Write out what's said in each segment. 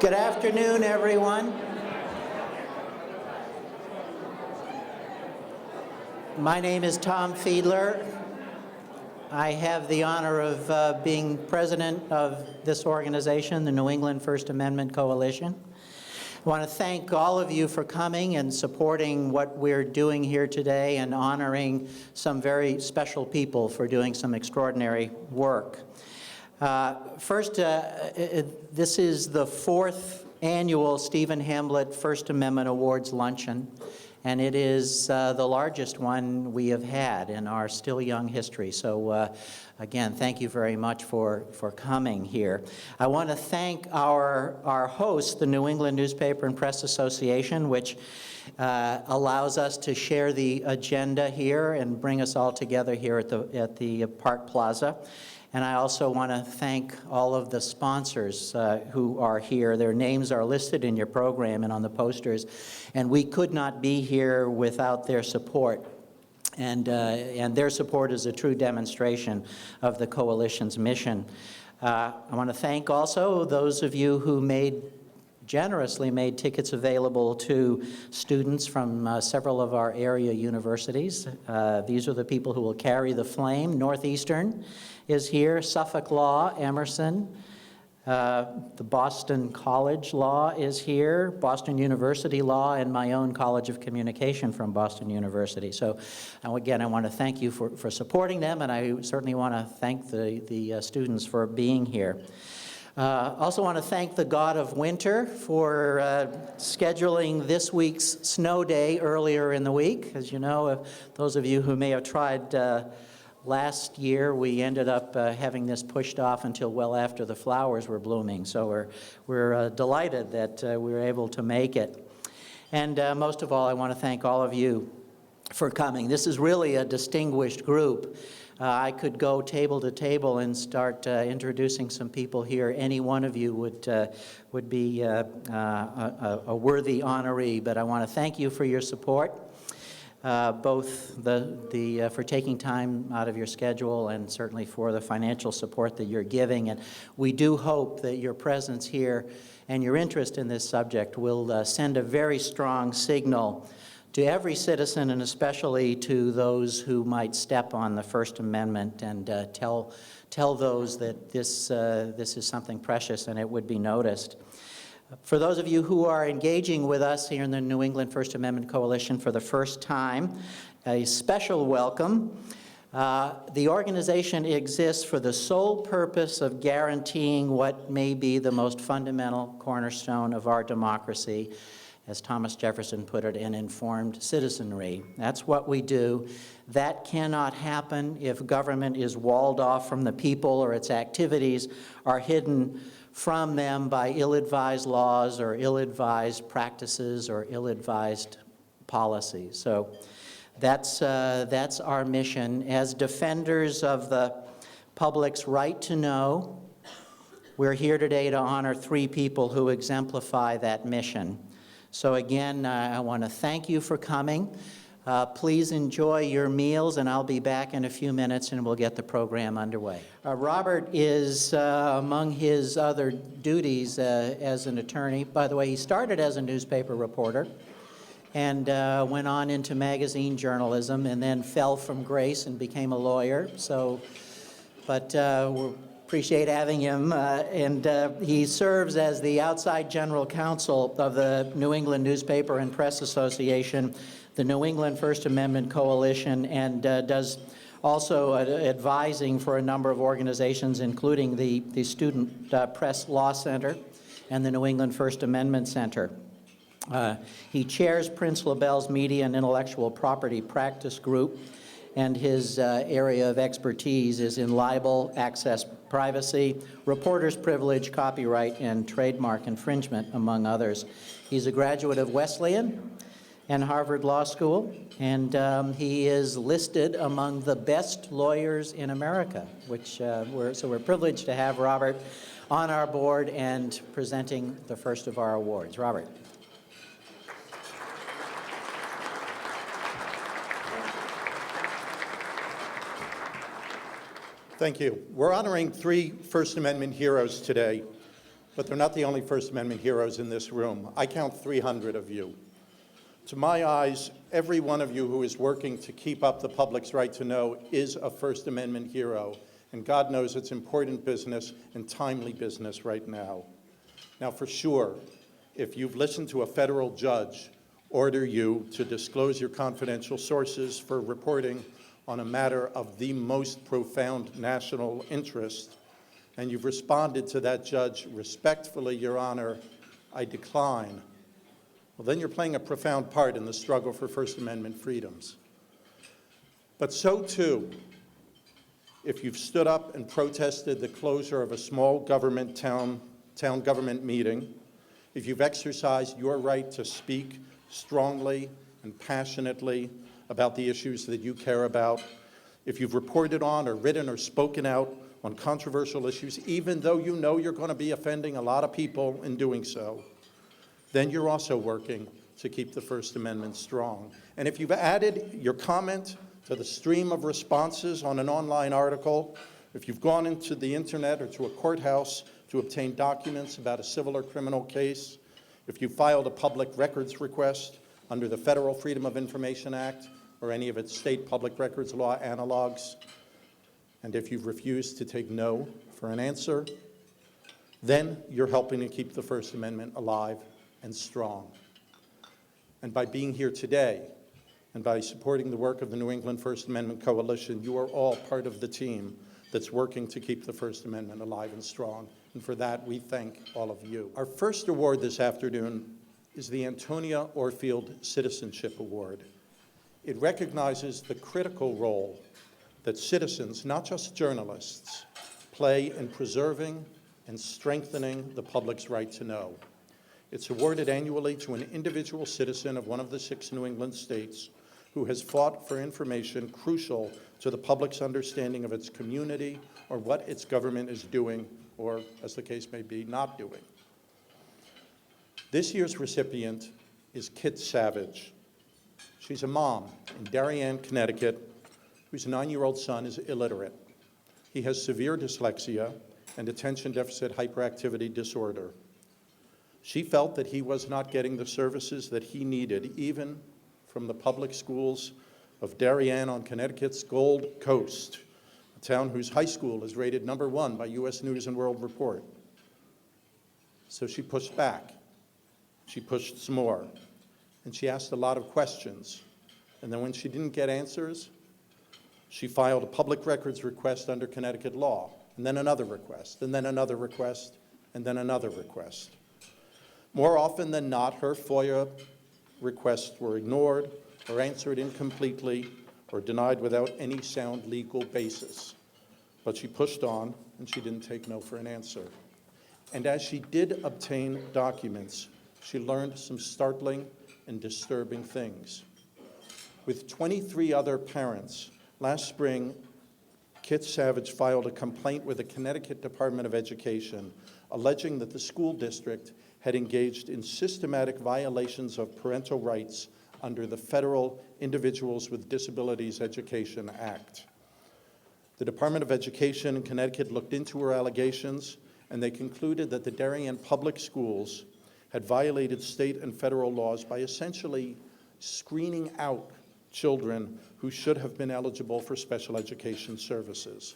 Good afternoon, everyone. My name is Tom Fiedler. I have the honor of being president of this organization, the New England First Amendment Coalition. I want to thank all of you for coming and supporting what we're doing here today and honoring some very special people for doing some extraordinary work. First, this is the 4th annual Stephen Hamblett First Amendment Awards Luncheon, and it is the largest one we have had in our still young history. So again, thank you very much for coming here. I want to thank our host, the New England Newspaper and Press Association, which allows us to share the agenda here and bring us all together here at the Park Plaza. And I also want to thank all of the sponsors who are here. Their names are listed in your program and on the posters, and we could not be here without their support. And their support is a true demonstration of the Coalition's mission. I want to thank also those of you who generously made tickets available to students from several of our area universities. These are the people who will carry the flame. Northeastern is here, Suffolk Law, Emerson, the Boston College Law is here, Boston University Law, and my own College of Communication from Boston University. So again, I want to thank you for supporting them, and I certainly want to thank the students for being here. Also want to thank the God of Winter for scheduling this week's snow day earlier in the week. As you know, those of you who may have tried last year, we ended up having this pushed off until well after the flowers were blooming. So we're delighted that we were able to make it. And most of all, I want to thank all of you for coming. This is really a distinguished group. I could go table to table and start introducing some people here. Any one of you would be a worthy honoree, but I want to thank you for your support. Both for taking time out of your schedule and certainly for the financial support that you're giving. And we do hope that your presence here and your interest in this subject will send a very strong signal to every citizen, and especially to those who might step on the First Amendment, and tell those that this is something precious and it would be noticed. For those of you who are engaging with us here in the New England First Amendment Coalition for the first time, a special welcome. The organization exists for the sole purpose of guaranteeing what may be the most fundamental cornerstone of our democracy, as Thomas Jefferson put it, an informed citizenry. That's what we do. That cannot happen if government is walled off from the people or its activities are hidden from them by ill-advised laws or ill-advised practices or ill-advised policies. So that's our mission. As defenders of the public's right to know, we're here today to honor 3 people who exemplify that mission. So again, I want to thank you for coming. Please enjoy your meals, and I'll be back in a few minutes and we'll get the program underway. Robert is, among his other duties as an attorney, by the way, he started as a newspaper reporter and went on into magazine journalism and then fell from grace and became a lawyer. But we appreciate having him, and he serves as the outside general counsel of the New England Newspaper and Press Association, the New England First Amendment Coalition, and does also advising for a number of organizations, including the Student Press Law Center and the New England First Amendment Center. He chairs Prince LaBelle's Media and Intellectual Property Practice Group, and his area of expertise is in libel, access privacy, reporter's privilege, copyright, and trademark infringement, among others. He's a graduate of Wesleyan and Harvard Law School, and he is listed among the best lawyers in America, which we're privileged to have Robert on our board and presenting the first of our awards. Robert. Thank you. We're honoring 3 First Amendment heroes today. but they're not the only First Amendment heroes in this room. I count 300 of you. To my eyes, every one of you who is working to keep up the public's right to know is a First Amendment hero, and God knows it's important business and timely business right now. Now, for sure, if you've listened to a federal judge order you to disclose your confidential sources for reporting on a matter of the most profound national interest, and you've responded to that judge respectfully, Your Honor, I decline, well, then you're playing a profound part in the struggle for First Amendment freedoms. But so too, if you've stood up and protested the closure of a small government town government meeting, if you've exercised your right to speak strongly and passionately about the issues that you care about, if you've reported on or written or spoken out on controversial issues, even though you know you're going to be offending a lot of people in doing so, then you're also working to keep the First Amendment strong. And if you've added your comment to the stream of responses on an online article, if you've gone into the internet or to a courthouse to obtain documents about a civil or criminal case, if you filed a public records request under the Federal Freedom of Information Act or any of its state public records law analogs, and if you've refused to take no for an answer, then you're helping to keep the First Amendment alive and strong. And by being here today, and by supporting the work of the New England First Amendment Coalition, you are all part of the team that's working to keep the First Amendment alive and strong. And for that, we thank all of you. Our first award this afternoon is the Antonia Orfield Citizenship Award. It recognizes the critical role that citizens, not just journalists, play in preserving and strengthening the public's right to know. It's awarded annually to an individual citizen of one of the 6 New England states who has fought for information crucial to the public's understanding of its community or what its government is doing, or, as the case may be, not doing. This year's recipient is Kit Savage. She's a mom in Darien, Connecticut, whose 9-year-old son is illiterate. He has severe dyslexia and attention deficit hyperactivity disorder. She felt that he was not getting the services that he needed, even from the public schools of Darien on Connecticut's Gold Coast, a town whose high school is rated #1 by U.S. News and World Report. So she pushed back. She pushed some more. And she asked a lot of questions. And then when she didn't get answers, she filed a public records request under Connecticut law, and then another request, and then another request, and then another request. More often than not, her FOIA requests were ignored or answered incompletely or denied without any sound legal basis. But she pushed on, and she didn't take no for an answer. And as she did obtain documents, she learned some startling and disturbing things. With 23 other parents, last spring, Kit Savage filed a complaint with the Connecticut Department of Education alleging that the school district had engaged in systematic violations of parental rights under the Federal Individuals with Disabilities Education Act. The Department of Education in Connecticut looked into her allegations, and they concluded that the Darien Public Schools had violated state and federal laws by essentially screening out children who should have been eligible for special education services,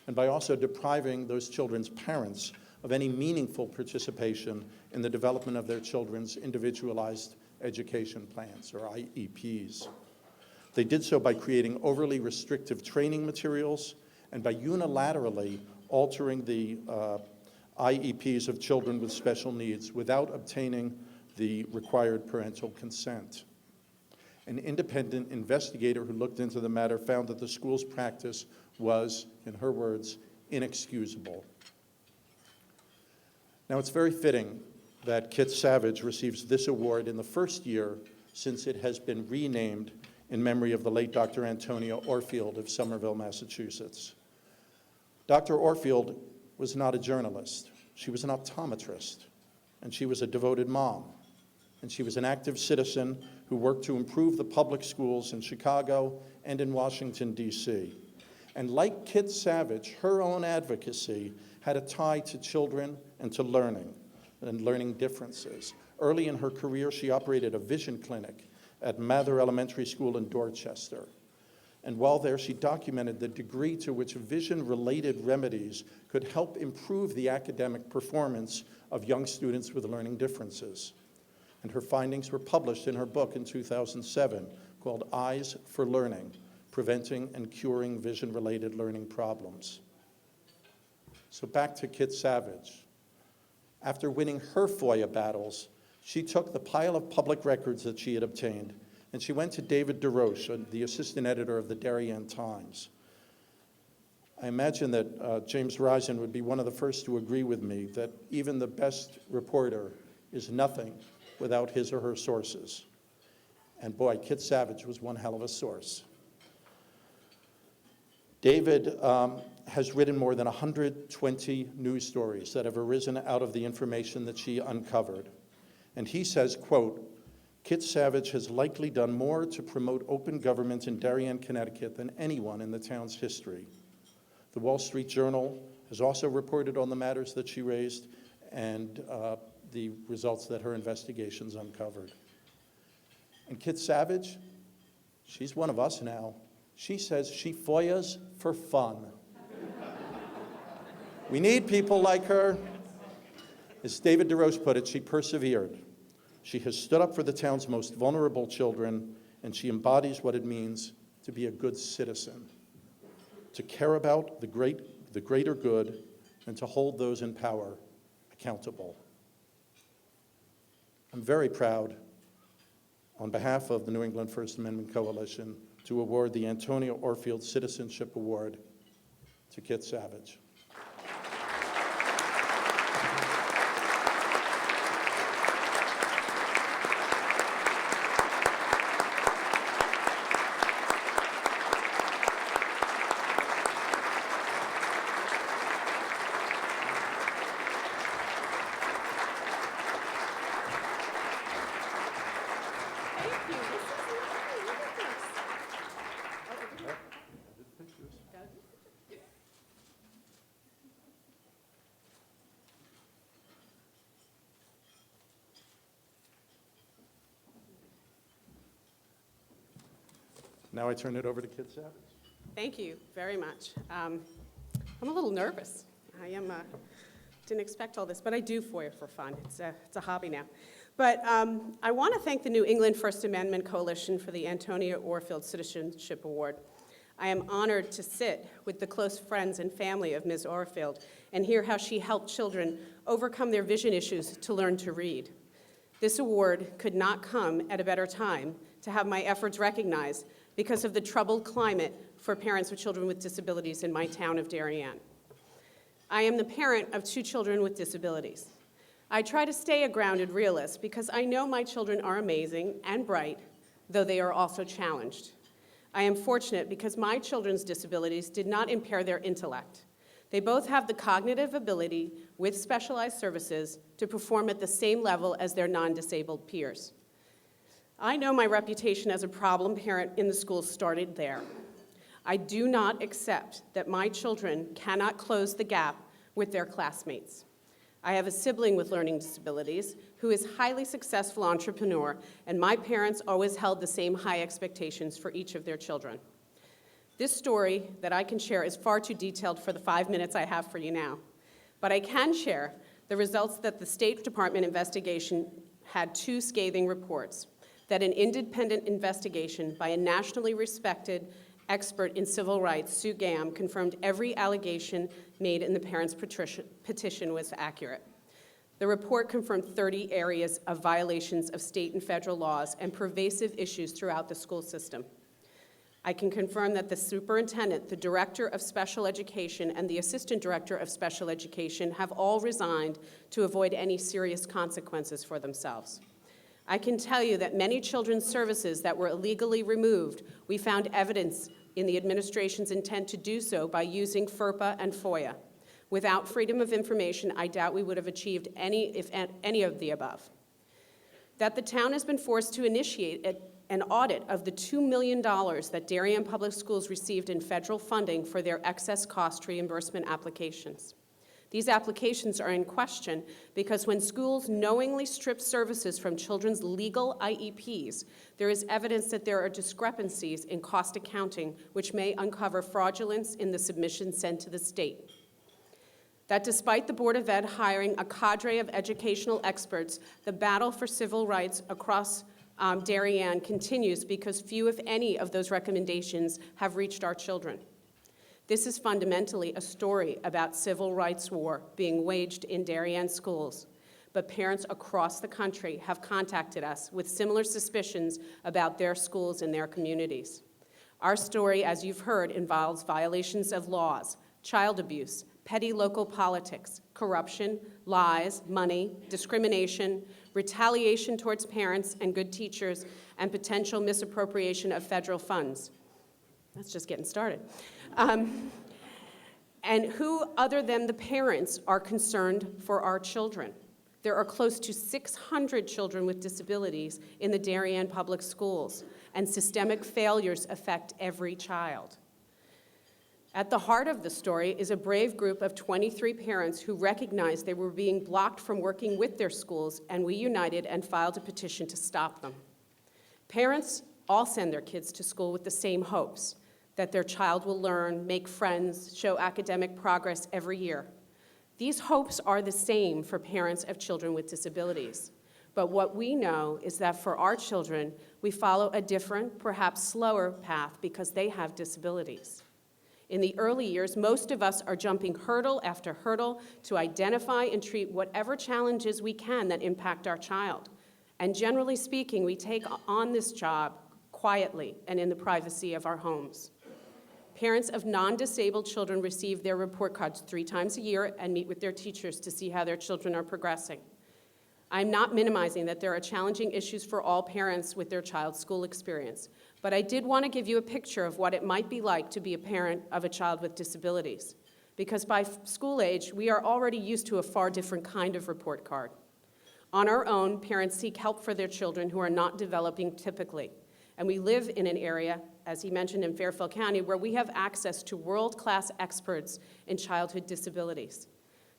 and by also depriving those children's parents of any meaningful participation in the development of their children's individualized education plans, or IEPs. They did so by creating overly restrictive training materials and by unilaterally altering the IEPs of children with special needs without obtaining the required parental consent. An independent investigator who looked into the matter found that the school's practice was, in her words, inexcusable. Now, it's very fitting that Kit Savage receives this award in the first year since it has been renamed in memory of the late Dr. Antonia Orfield of Somerville, Massachusetts. Dr. Orfield was not a journalist. She was an optometrist, and she was a devoted mom. And she was an active citizen who worked to improve the public schools in Chicago and in Washington, D.C. And like Kit Savage, her own advocacy had a tie to children and to learning and learning differences. Early in her career, she operated a vision clinic at Mather Elementary School in Dorchester. And while there, she documented the degree to which vision-related remedies could help improve the academic performance of young students with learning differences. And her findings were published in her book in 2007 called Eyes for Learning: Preventing and Curing Vision-Related Learning Problems. So back to Kit Savage. After winning her FOIA battles, she took the pile of public records that she had obtained, and she went to David DeRoche, the assistant editor of the Darien Times. I imagine that James Risen would be one of the first to agree with me that even the best reporter is nothing without his or her sources. And boy, Kit Savage was one hell of a source. David has written more than 120 news stories that have arisen out of the information that she uncovered. And he says, quote, Kit Savage has likely done more to promote open government in Darien, Connecticut than anyone in the town's history. The Wall Street Journal has also reported on the matters that she raised and the results that her investigations uncovered. And Kit Savage, she's one of us now. She says she FOIAs for fun. We need people like her. As David DeRoche put it, she persevered. She has stood up for the town's most vulnerable children, and she embodies what it means to be a good citizen, to care about the greater good, and to hold those in power accountable. I'm very proud, on behalf of the New England First Amendment Coalition, to award the Antonia Orfield Citizenship Award to Kit Savage. Now I turn it over to Kit Savage. Thank you very much. I'm a little nervous. Didn't expect all this, but I do FOIA for fun. It's a hobby now. But I want to thank the New England First Amendment Coalition for the Antonia Orfield Citizenship Award. I am honored to sit with the close friends and family of Ms. Orfield and hear how she helped children overcome their vision issues to learn to read. This award could not come at a better time to have my efforts recognized because of the troubled climate for parents of children with disabilities in my town of Darien. I am the parent of 2 children with disabilities. I try to stay a grounded realist because I know my children are amazing and bright, though they are also challenged. I am fortunate because my children's disabilities did not impair their intellect. They both have the cognitive ability with specialized services to perform at the same level as their non-disabled peers. I know my reputation as a problem parent in the school started there. I do not accept that my children cannot close the gap with their classmates. I have a sibling with learning disabilities who is a highly successful entrepreneur, and my parents always held the same high expectations for each of their children. This story that I can share is far too detailed for the 5 minutes I have for you now, but I can share the results that the State Department investigation had 2 scathing reports, that an independent investigation by a nationally respected expert in civil rights, Sue Gam, confirmed every allegation made in the parents' petition was accurate. The report confirmed 30 areas of violations of state and federal laws and pervasive issues throughout the school system. I can confirm that the superintendent, the director of special education, and the assistant director of special education have all resigned to avoid any serious consequences for themselves. I can tell you that many children's services that were illegally removed, we found evidence in the administration's intent to do so by using FERPA and FOIA. Without freedom of information, I doubt we would have achieved any of the above. That the town has been forced to initiate an audit of the $2 million that Darien Public Schools received in federal funding for their excess cost reimbursement applications. These applications are in question because when schools knowingly strip services from children's legal IEPs, there is evidence that there are discrepancies in cost accounting which may uncover fraudulence in the submissions sent to the state. That despite the Board of Ed hiring a cadre of educational experts, the battle for civil rights across Darien continues because few, if any, of those recommendations have reached our children. This is fundamentally a story about civil rights war being waged in Darien schools, but parents across the country have contacted us with similar suspicions about their schools and their communities. Our story, as you've heard, involves violations of laws, child abuse, petty local politics, corruption, lies, money, discrimination, retaliation towards parents and good teachers, and potential misappropriation of federal funds. That's just getting started. And who other than the parents are concerned for our children? There are close to 600 children with disabilities in the Darien Public Schools, and systemic failures affect every child. At the heart of the story is a brave group of 23 parents who recognized they were being blocked from working with their schools, and we united and filed a petition to stop them. Parents all send their kids to school with the same hopes, that their child will learn, make friends, show academic progress every year. These hopes are the same for parents of children with disabilities. But what we know is that for our children, we follow a different, perhaps slower path because they have disabilities. In the early years, most of us are jumping hurdle after hurdle to identify and treat whatever challenges we can that impact our child. And generally speaking, we take on this job quietly and in the privacy of our homes. Parents of non-disabled children receive their report cards 3 times a year and meet with their teachers to see how their children are progressing. I'm not minimizing that there are challenging issues for all parents with their child's school experience, but I did want to give you a picture of what it might be like to be a parent of a child with disabilities, because by school age, we are already used to a far different kind of report card. On our own, parents seek help for their children who are not developing typically, and we live in an area, as he mentioned, in Fairfield County, where we have access to world-class experts in childhood disabilities.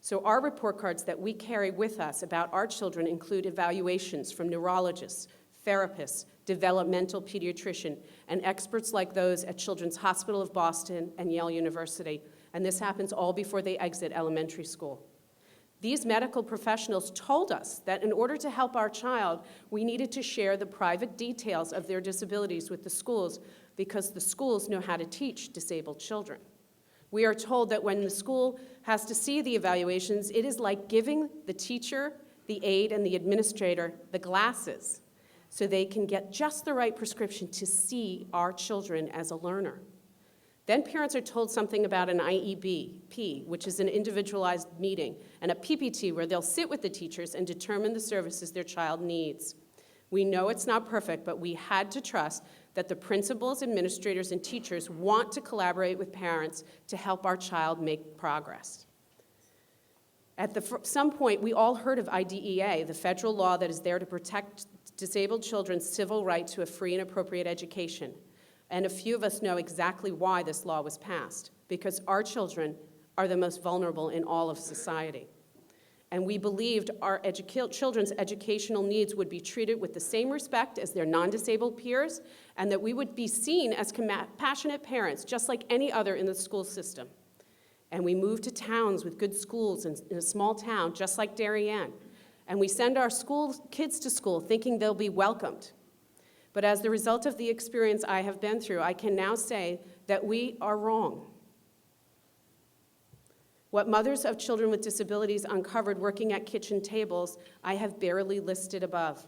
So our report cards that we carry with us about our children include evaluations from neurologists, therapists, developmental pediatrician, and experts like those at Children's Hospital of Boston and Yale University, and this happens all before they exit elementary school. These medical professionals told us that in order to help our child, we needed to share the private details of their disabilities with the schools because the schools know how to teach disabled children. We are told that when the school has to see the evaluations, it is like giving the teacher, the aide, and the administrator the glasses so they can get just the right prescription to see our children as a learner. Then parents are told something about an IEP, which is an individualized meeting, and a PPT where they'll sit with the teachers and determine the services their child needs. We know it's not perfect, but we had to trust that the principals, administrators, and teachers want to collaborate with parents to help our child make progress. At some point, we all heard of IDEA, the federal law that is there to protect disabled children's civil right to a free and appropriate education. And a few of us know exactly why this law was passed, because our children are the most vulnerable in all of society. And we believed our children's educational needs would be treated with the same respect as their non-disabled peers, and that we would be seen as compassionate parents, just like any other in the school system. And we moved to towns with good schools in a small town, just like Darien. And we send our kids to school thinking they'll be welcomed. But as the result of the experience I have been through, I can now say that we are wrong. What mothers of children with disabilities uncovered working at kitchen tables, I have barely listed above.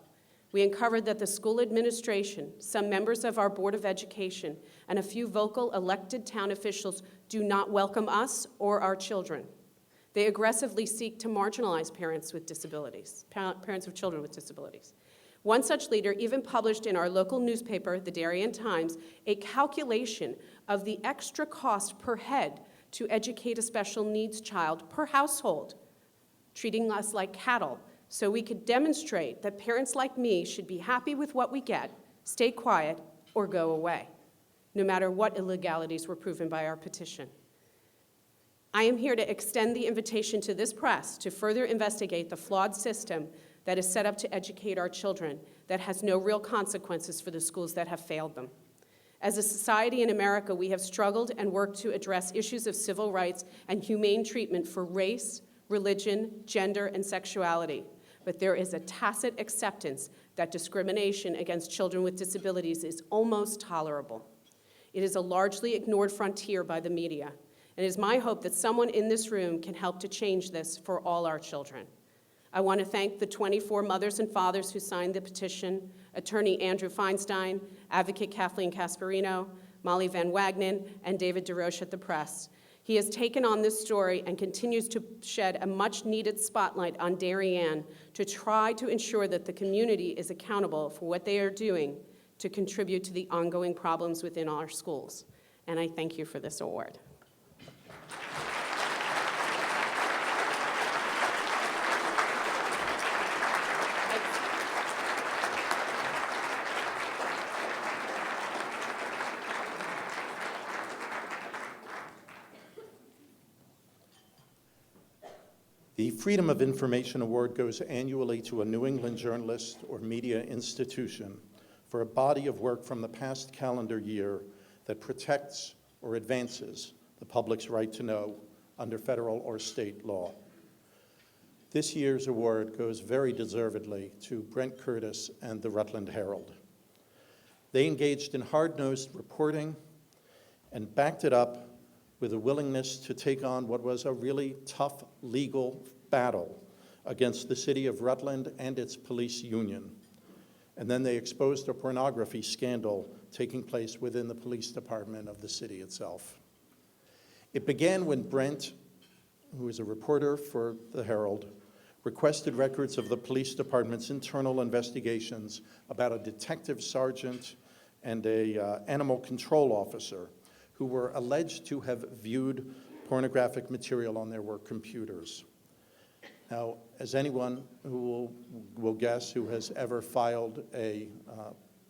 We uncovered that the school administration, some members of our Board of Education, and a few vocal elected town officials do not welcome us or our children. They aggressively seek to marginalize parents with disabilities, parents of children with disabilities. One such leader even published in our local newspaper, the Darien Times, a calculation of the extra cost per head to educate a special needs child per household, treating us like cattle, so we could demonstrate that parents like me should be happy with what we get, stay quiet, or go away, no matter what illegalities were proven by our petition. I am here to extend the invitation to this press to further investigate the flawed system that is set up to educate our children that has no real consequences for the schools that have failed them. As a society in America, we have struggled and worked to address issues of civil rights and humane treatment for race, religion, gender, and sexuality. But there is a tacit acceptance that discrimination against children with disabilities is almost tolerable. It is a largely ignored frontier by the media. And it is my hope that someone in this room can help to change this for all our children. I want to thank the 24 mothers and fathers who signed the petition, attorney Andrew Feinstein, advocate Kathleen Casparino, Molly Van Wagenen, and David DeRoche at the press. He has taken on this story and continues to shed a much-needed spotlight on Darien to try to ensure that the community is accountable for what they are doing to contribute to the ongoing problems within our schools. And I thank you for this award. The Freedom of Information Award goes annually to a New England journalist or media institution for a body of work from the past calendar year that protects or advances the public's right to know under federal or state law. This year's award goes very deservedly to Brent Curtis and the Rutland Herald. They engaged in hard-nosed reporting and backed it up with a willingness to take on what was a really tough legal battle against the city of Rutland and its police union. And then they exposed a pornography scandal taking place within the police department of the city itself. It began when Brent, who is a reporter for the Herald, requested records of the police department's internal investigations about a detective sergeant and a animal control officer who were alleged to have viewed pornographic material on their work computers. Now, as anyone who will guess who has ever filed a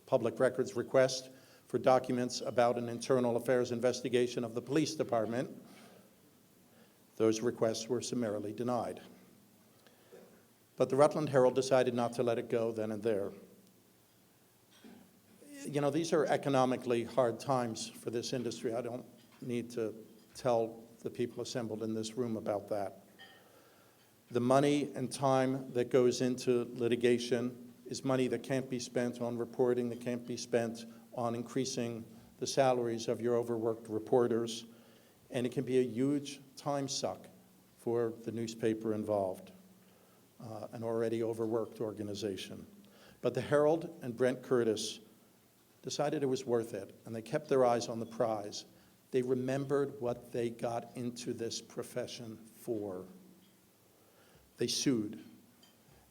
public records request for documents about an internal affairs investigation of the police department, those requests were summarily denied. But the Rutland Herald decided not to let it go then and there. You know, these are economically hard times for this industry. I don't need to tell the people assembled in this room about that. The money and time that goes into litigation is money that can't be spent on reporting, that can't be spent on increasing the salaries of your overworked reporters, and it can be a huge time suck for the newspaper involved, an already overworked organization. But the Herald and Brent Curtis decided it was worth it, and they kept their eyes on the prize. They remembered what they got into this profession for. They sued,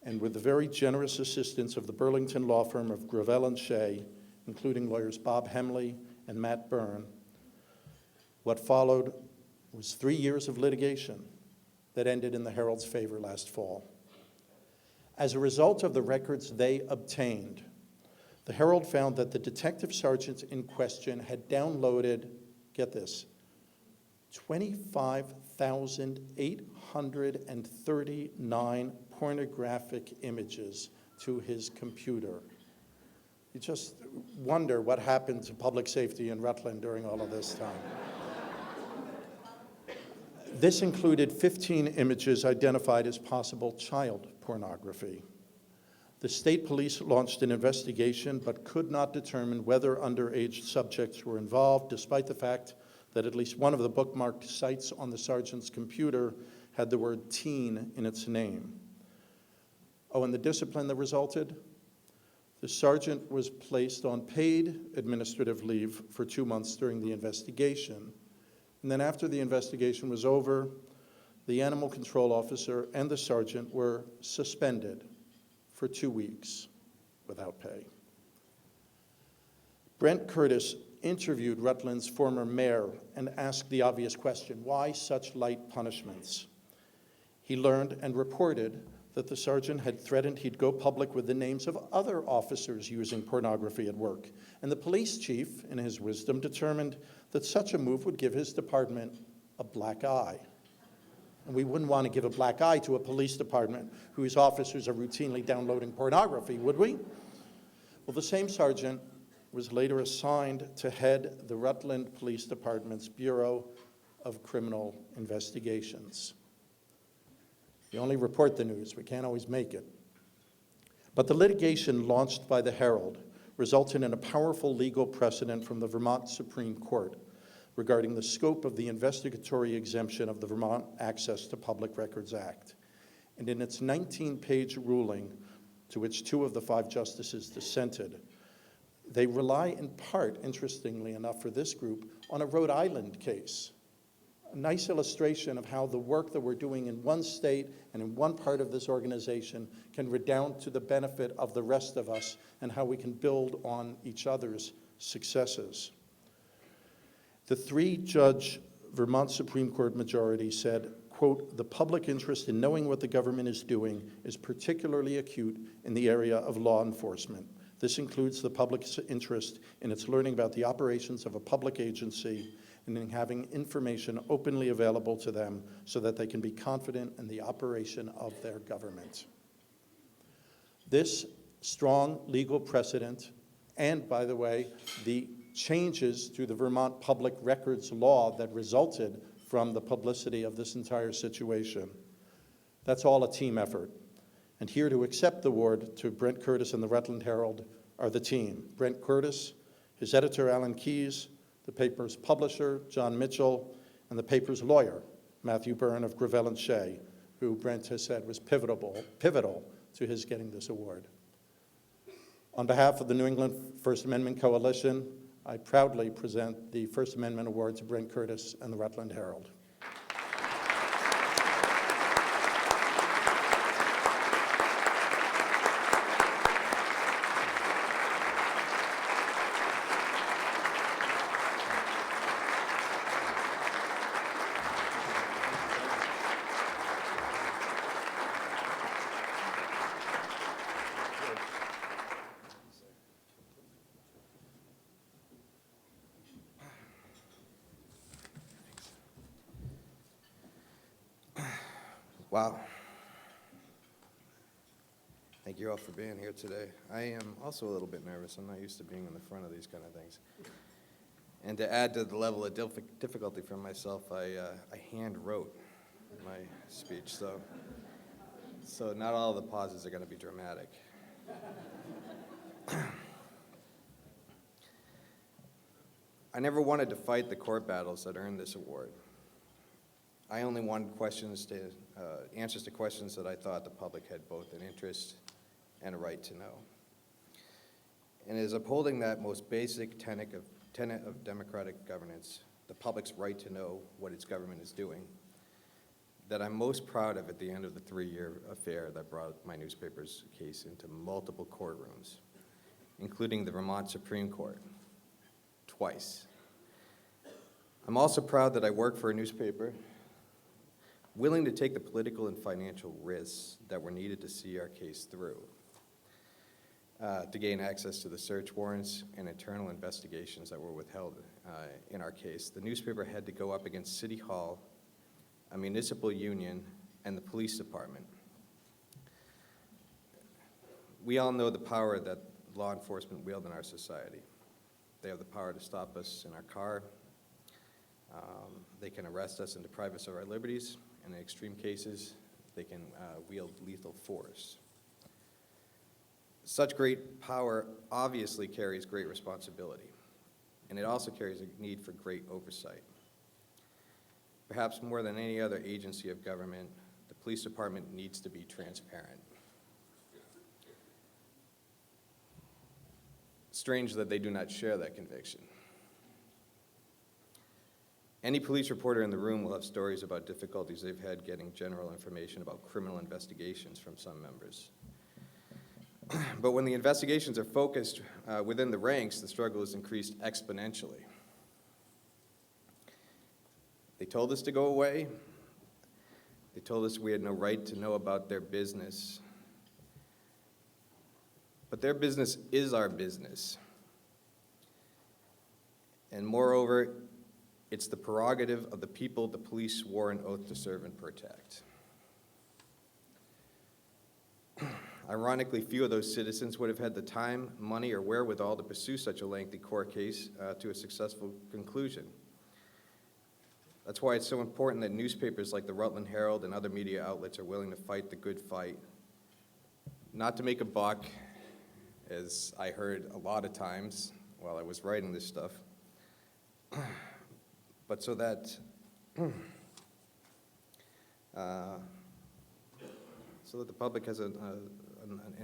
and with the very generous assistance of the Burlington law firm of Gravel and Shea, including lawyers Bob Hemley and Matt Byrne, what followed was 3 years of litigation that ended in the Herald's favor last fall. As a result of the records they obtained, the Herald found that the detective sergeant in question had downloaded, get this, 25,839 pornographic images to his computer. You just wonder what happened to public safety in Rutland during all of this time. This included 15 images identified as possible child pornography. The state police launched an investigation but could not determine whether underage subjects were involved, despite the fact that at least one of the bookmarked sites on the sergeant's computer had the word teen in its name. Oh, and the discipline that resulted? The sergeant was placed on paid administrative leave for 2 months during the investigation. And then after the investigation was over, the animal control officer and the sergeant were suspended for 2 weeks without pay. Brent Curtis interviewed Rutland's former mayor and asked the obvious question, why such light punishments? He learned and reported that the sergeant had threatened he'd go public with the names of other officers using pornography at work. And the police chief, in his wisdom, determined that such a move would give his department a black eye. And we wouldn't want to give a black eye to a police department whose officers are routinely downloading pornography, would we? Well, the same sergeant was later assigned to head the Rutland Police Department's Bureau of Criminal Investigations. We only report the news, we can't always make it. But the litigation launched by the Herald resulted in a powerful legal precedent from the Vermont Supreme Court regarding the scope of the investigatory exemption of the Vermont Access to Public Records Act. And in its 19-page ruling, to which 2 of the 5 justices dissented, they rely in part, interestingly enough for this group, on a Rhode Island case. A nice illustration of how the work that we're doing in one state and in one part of this organization can redound to the benefit of the rest of us and how we can build on each other's successes. The 3-judge Vermont Supreme Court majority said, quote, "The public interest in knowing what the government is doing is particularly acute in the area of law enforcement. This includes the public's interest in its learning about the operations of a public agency and in having information openly available to them so that they can be confident in the operation of their government." This strong legal precedent, and by the way, the changes to the Vermont public records law that resulted from the publicity of this entire situation, that's all a team effort. And here to accept the award to Brent Curtis and the Rutland Herald are the team: Brent Curtis, his editor Alan Keyes, the paper's publisher John Mitchell, and the paper's lawyer Matthew Byrne of Gravel and Shea, who Brent has said was pivotal to his getting this award. On behalf of the New England First Amendment Coalition, I proudly present the First Amendment Award to Brent Curtis and the Rutland Herald. Wow. Thank you all for being here today. I am also a little bit nervous. I'm not used to being in the front of these kind of things. And to add to the level of difficulty for myself, I hand wrote my speech, so not all the pauses are going to be dramatic. I never wanted to fight the court battles that earned this award. I only wanted answers to questions that I thought the public had both an interest and a right to know. And it is upholding that most basic tenet of democratic governance, the public's right to know what its government is doing, that I'm most proud of at the end of the 3-year affair that brought my newspaper's case into multiple courtrooms, including the Vermont Supreme Court, twice. I'm also proud that I work for a newspaper willing to take the political and financial risks that were needed to see our case through, to gain access to the search warrants and internal investigations that were withheld in our case. The newspaper had to go up against City Hall, a municipal union, and the police department. We all know the power that law enforcement wield in our society. They have the power to stop us in our car. They can arrest us and deprive us of our liberties. And in extreme cases, they can wield lethal force. Such great power obviously carries great responsibility, and it also carries a need for great oversight. Perhaps more than any other agency of government, the police department needs to be transparent. Strange that they do not share that conviction. Any police reporter in the room will have stories about difficulties they've had getting general information about criminal investigations from some members. But when the investigations are focused within the ranks, the struggle is increased exponentially. They told us to go away. They told us we had no right to know about their business. But their business is our business. And moreover, It's the prerogative of the people the police swore an oath to serve and protect. Ironically, few of those citizens would have had the time, money, or wherewithal to pursue such a lengthy court case to a successful conclusion. That's why it's so important that newspapers like the Rutland Herald and other media outlets are willing to fight the good fight, not to make a buck, as I heard a lot of times while I was writing this stuff, but so that the public has an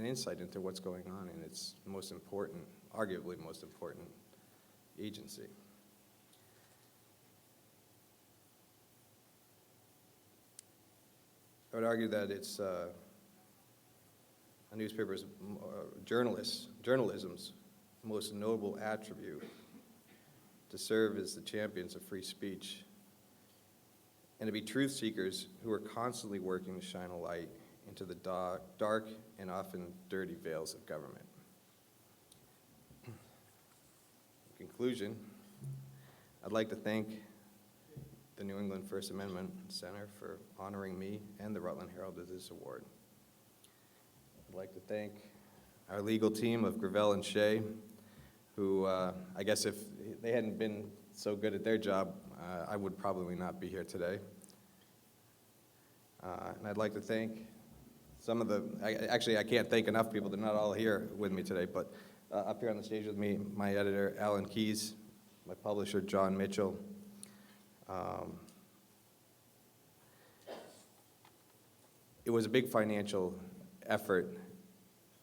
insight into what's going on in its most important, arguably most important agency. I would argue that it's a newspaper's journalism's most noble attribute to serve as the champions of free speech and to be truth seekers who are constantly working to shine a light into the dark and often dirty veils of government. In conclusion, I'd like to thank the New England First Amendment Center for honoring me and the Rutland Herald with this award. I'd like to thank our legal team of Gravel and Shea, who I guess if they hadn't been so good at their job, I would probably not be here today. And I'd like to thank some of the, actually I can't thank enough people, they're not all here with me today, but up here on the stage with me, my editor, Alan Keyes, my publisher, John Mitchell. It was a big financial effort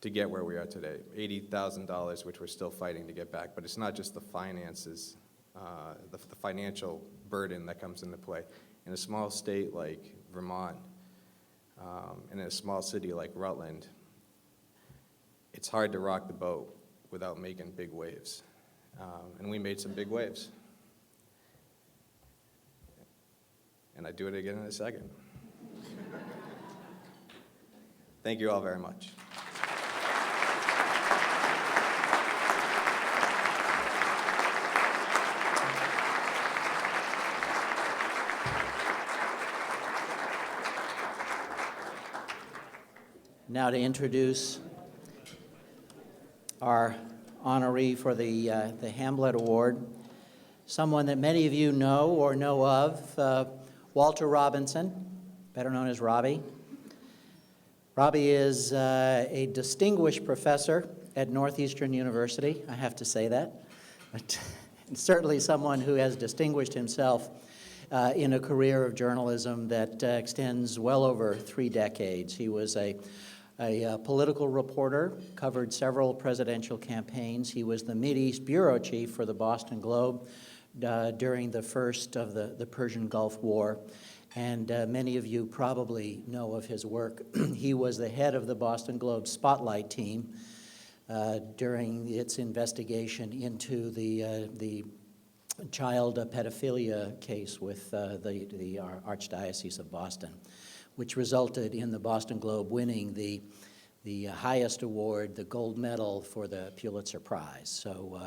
to get where we are today, $80,000, which we're still fighting to get back. But it's not just the finances, the financial burden that comes into play. In a small state like Vermont, and in a small city like Rutland, it's hard to rock the boat without making big waves. And we made some big waves. And I'd do it again in a second. Thank you all very much. Now to introduce our honoree for the Hamlet Award, someone that many of you know or know of, Walter Robinson, better known as Robbie. Robbie is a distinguished professor at Northeastern University, I have to say that, but certainly someone who has distinguished himself in a career of journalism that extends well over 3 decades. He was a political reporter, covered several presidential campaigns. He was the Mideast bureau chief for the Boston Globe during the first of the Persian Gulf War. And many of you probably know of his work. He was the head of the Boston Globe Spotlight team during its investigation into the child pedophilia case with the Archdiocese of Boston, which resulted in the Boston Globe winning the highest award, the gold medal for the Pulitzer Prize. So,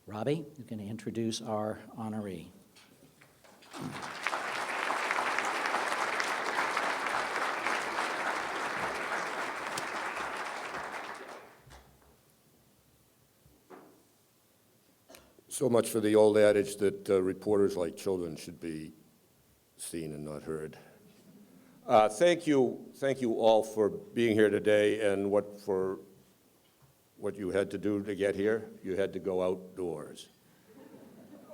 Robbie, you can introduce our honoree. So much for the old adage that reporters like children should be seen and not heard. Thank you all for being here today and for what you had to do to get here. You had to go outdoors.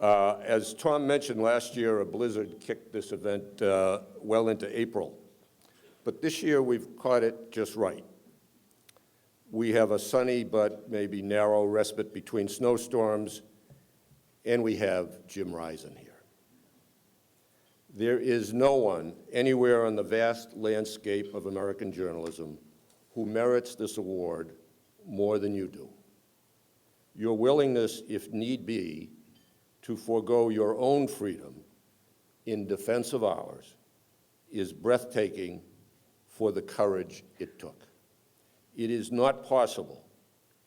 As Tom mentioned, last year a blizzard kicked this event well into April. But this year we've caught it just right. We have a sunny but maybe narrow respite between snowstorms, and we have Jim Risen here. There is no one anywhere on the vast landscape of American journalism who merits this award more than you do. Your willingness, if need be, to forego your own freedom in defense of ours is breathtaking for the courage it took. It is not possible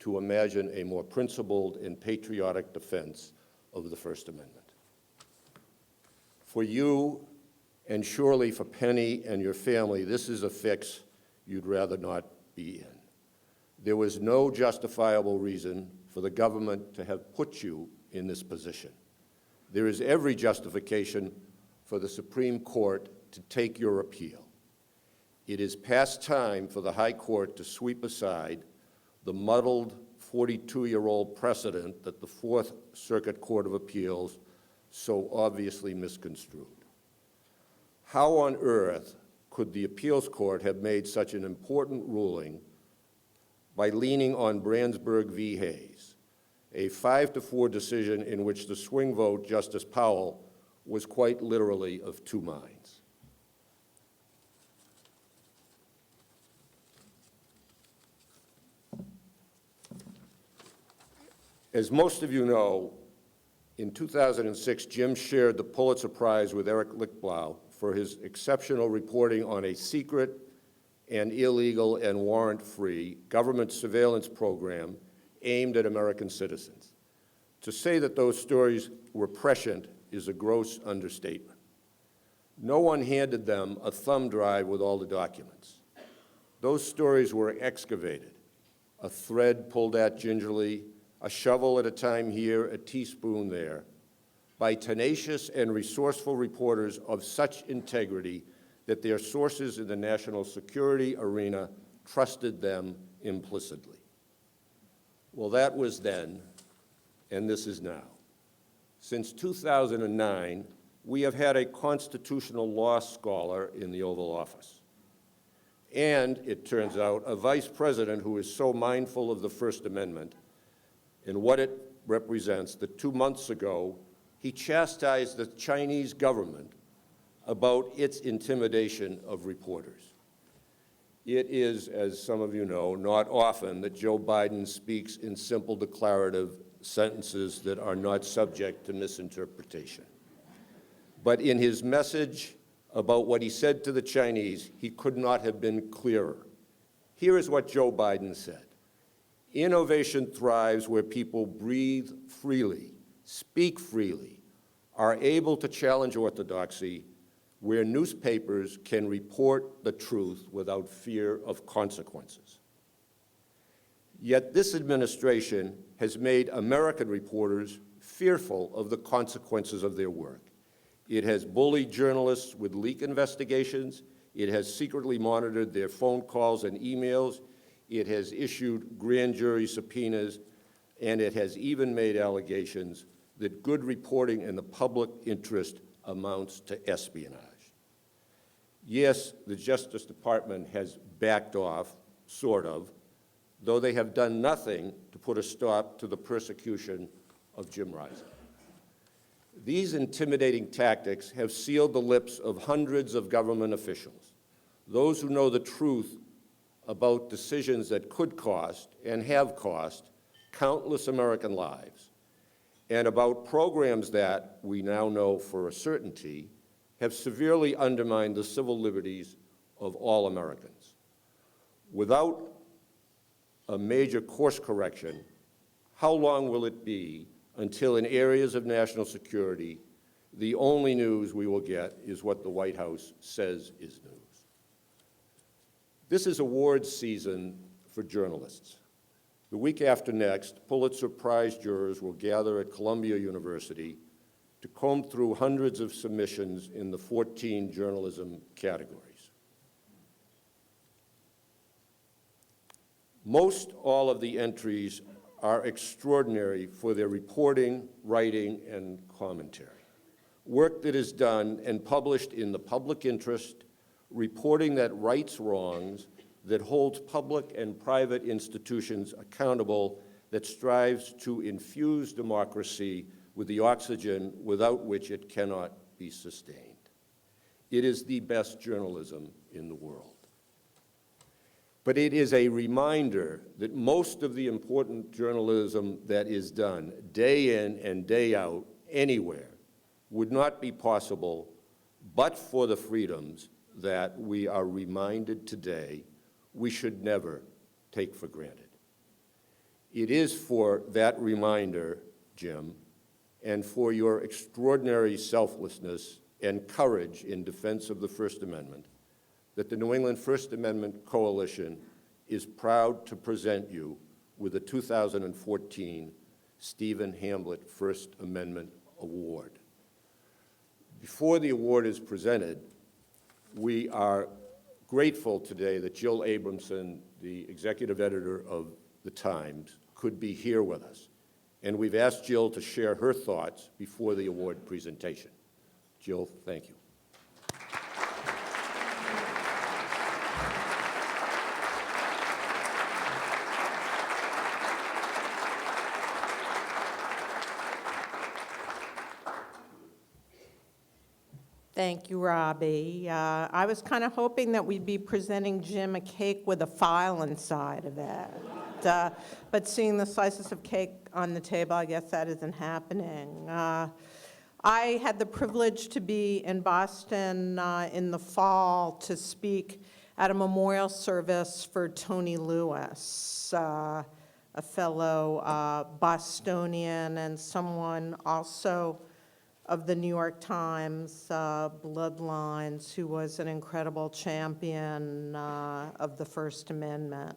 to imagine a more principled and patriotic defense of the First Amendment. For you, and surely for Penny and your family, this is a fix you'd rather not be in. There was no justifiable reason for the government to have put you in this position. There is every justification for the Supreme Court to take your appeal. It is past time for the High Court to sweep aside the muddled 42-year-old precedent that the Fourth Circuit Court of Appeals so obviously misconstrued. How on earth could the appeals court have made such an important ruling by leaning on Brandsburg v. Hayes, a 5-4 decision in which the swing vote, Justice Powell, was quite literally of two minds? As most of you know, in 2006, Jim shared the Pulitzer Prize with Eric Lichtblau for his exceptional reporting on a secret and illegal and warrant-free government surveillance program aimed at American citizens. To say that those stories were prescient is a gross understatement. No one handed them a thumb drive with all the documents. Those stories were excavated, a thread pulled at gingerly, a shovel at a time here, a teaspoon there, by tenacious and resourceful reporters of such integrity that their sources in the national security arena trusted them implicitly. Well, that was then, and this is now. Since 2009, we have had a constitutional law scholar in the Oval Office. And, it turns out, a vice president who is so mindful of the First Amendment and what it represents that 2 months ago, he chastised the Chinese government about its intimidation of reporters. It is, as some of you know, not often that Joe Biden speaks in simple declarative sentences that are not subject to misinterpretation. But in his message about what he said to the Chinese, he could not have been clearer. Here is what Joe Biden said. Innovation thrives where people breathe freely, speak freely, are able to challenge orthodoxy, where newspapers can report the truth without fear of consequences. Yet this administration has made American reporters fearful of the consequences of their work. It has bullied journalists with leak investigations. It has secretly monitored their phone calls and emails. It has issued grand jury subpoenas, and it has even made allegations that good reporting in the public interest amounts to espionage. Yes, the Justice Department has backed off, sort of, though they have done nothing to put a stop to the persecution of Jim Rising. These intimidating tactics have sealed the lips of hundreds of government officials, those who know the truth about decisions that could cost and have cost countless American lives, and about programs that, we now know for a certainty, have severely undermined the civil liberties of all Americans. Without a major course correction, how long will it be until in areas of national security, the only news we will get is what the White House says is news? This is awards season for journalists. The week after next, Pulitzer Prize jurors will gather at Columbia University to comb through hundreds of submissions in the 14 journalism categories. Most all of the entries are extraordinary for their reporting, writing, and commentary. Work that is done and published in the public interest, reporting that rights wrongs, that holds public and private institutions accountable, that strives to infuse democracy with the oxygen without which it cannot be sustained. It is the best journalism in the world. But it is a reminder that most of the important journalism that is done day in and day out anywhere would not be possible but for the freedoms that we are reminded today we should never take for granted. It is for that reminder, Jim, and for your extraordinary selflessness and courage in defense of the First Amendment, that the New England First Amendment Coalition is proud to present you with the 2014 Stephen Hamblett First Amendment Award. Before the award is presented, we are grateful today that Jill Abramson, the executive editor of The Times, could be here with us. And we've asked Jill to share her thoughts before the award presentation. Jill, thank you. Thank you, Robbie. I was kind of hoping that we'd be presenting Jim a cake with a file inside of it. But seeing the slices of cake on the table, I guess that isn't happening. I had the privilege to be in Boston in the fall to speak at a memorial service for Tony Lewis, a fellow Bostonian and someone also of the New York Times bloodlines, who was an incredible champion of the First Amendment.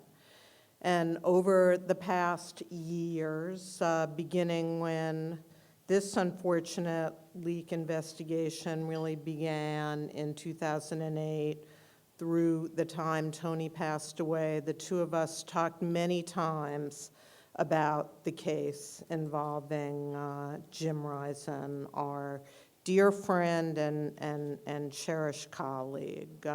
And over the past years, beginning when this unfortunate leak investigation really began in 2008, through the time Tony passed away, the two of us talked many times about the case involving Jim Risen, our dear friend and cherished colleague,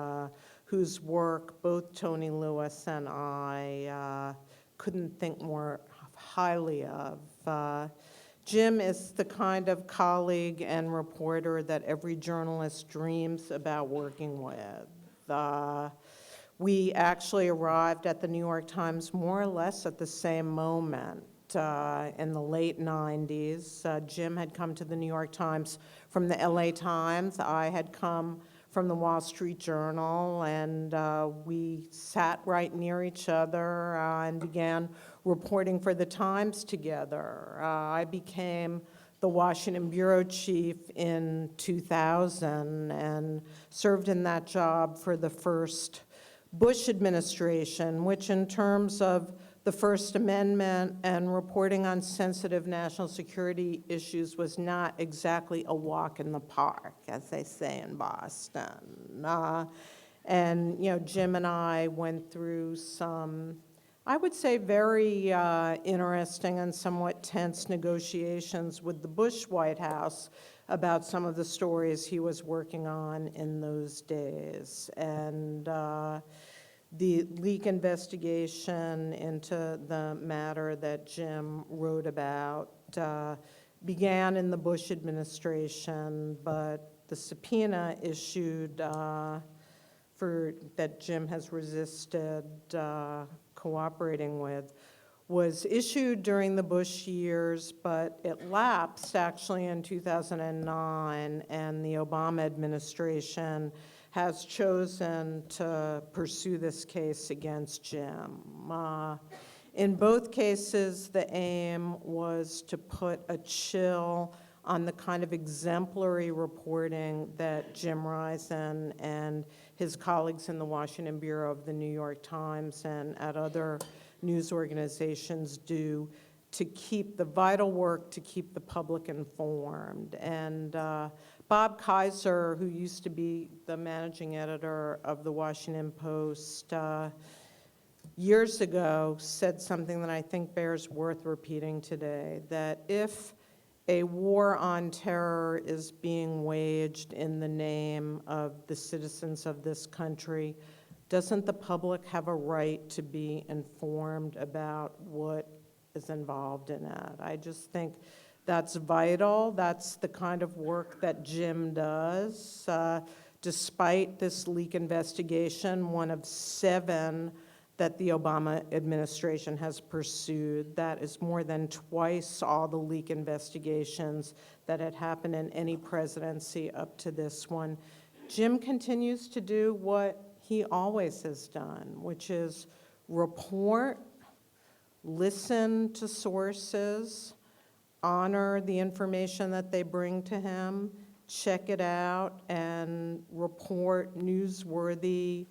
whose work both Tony Lewis and I couldn't think more highly of. Jim is the kind of colleague and reporter that every journalist dreams about working with. We actually arrived at the New York Times more or less at the same moment. In the late 90s, Jim had come to the New York Times from the LA Times. I had come from the Wall Street Journal, and we sat right near each other and began reporting for the Times together. I became the Washington bureau chief in 2000 and served in that job for the first Bush administration, which in terms of the First Amendment and reporting on sensitive national security issues was not exactly a walk in the park, as they say in Boston. And, you know, Jim and I went through some, I would say, very interesting and somewhat tense negotiations with the Bush White House about some of the stories he was working on in those days. And the leak investigation into the matter that Jim wrote about began in the Bush administration, but the subpoena issued that Jim has resisted cooperating with was issued during the Bush years, but it lapsed actually in 2009, and the Obama administration has chosen to pursue this case against Jim. In both cases, the aim was to put a chill on the kind of exemplary reporting that Jim Risen and his colleagues in the Washington Bureau of the New York Times and at other news organizations do to keep the vital work to keep the public informed. And Bob Kaiser, who used to be the managing editor of the Washington Post, years ago said something that I think bears worth repeating today, that if a war on terror is being waged in the name of the citizens of this country, doesn't the public have a right to be informed about what is involved in it? I just think that's vital. That's the kind of work that Jim does. Despite this leak investigation, one of 7 that the Obama administration has pursued, that is more than twice all the leak investigations that had happened in any presidency up to this one. Jim continues to do what he always has done, which is report, listen to sources, honor the information that they bring to him, check it out and report newsworthy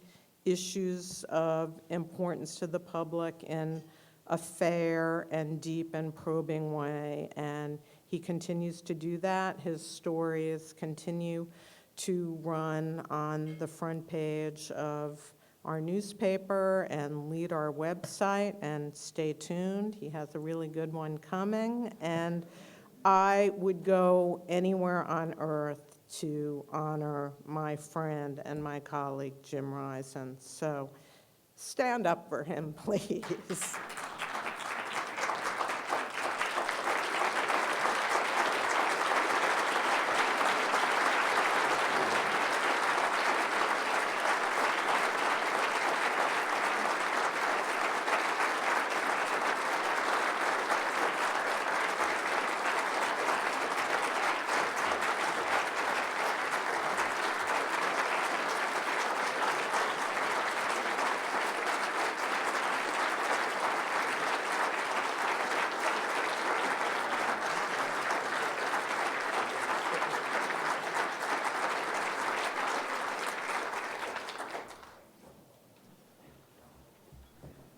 issues of importance to the public in a fair and deep and probing way. And he continues to do that. His stories continue to run on the front page of our newspaper and lead our website, and stay tuned. He has a really good one coming, and I would go anywhere on earth to honor my friend and my colleague, Jim Risen. So stand up for him, please.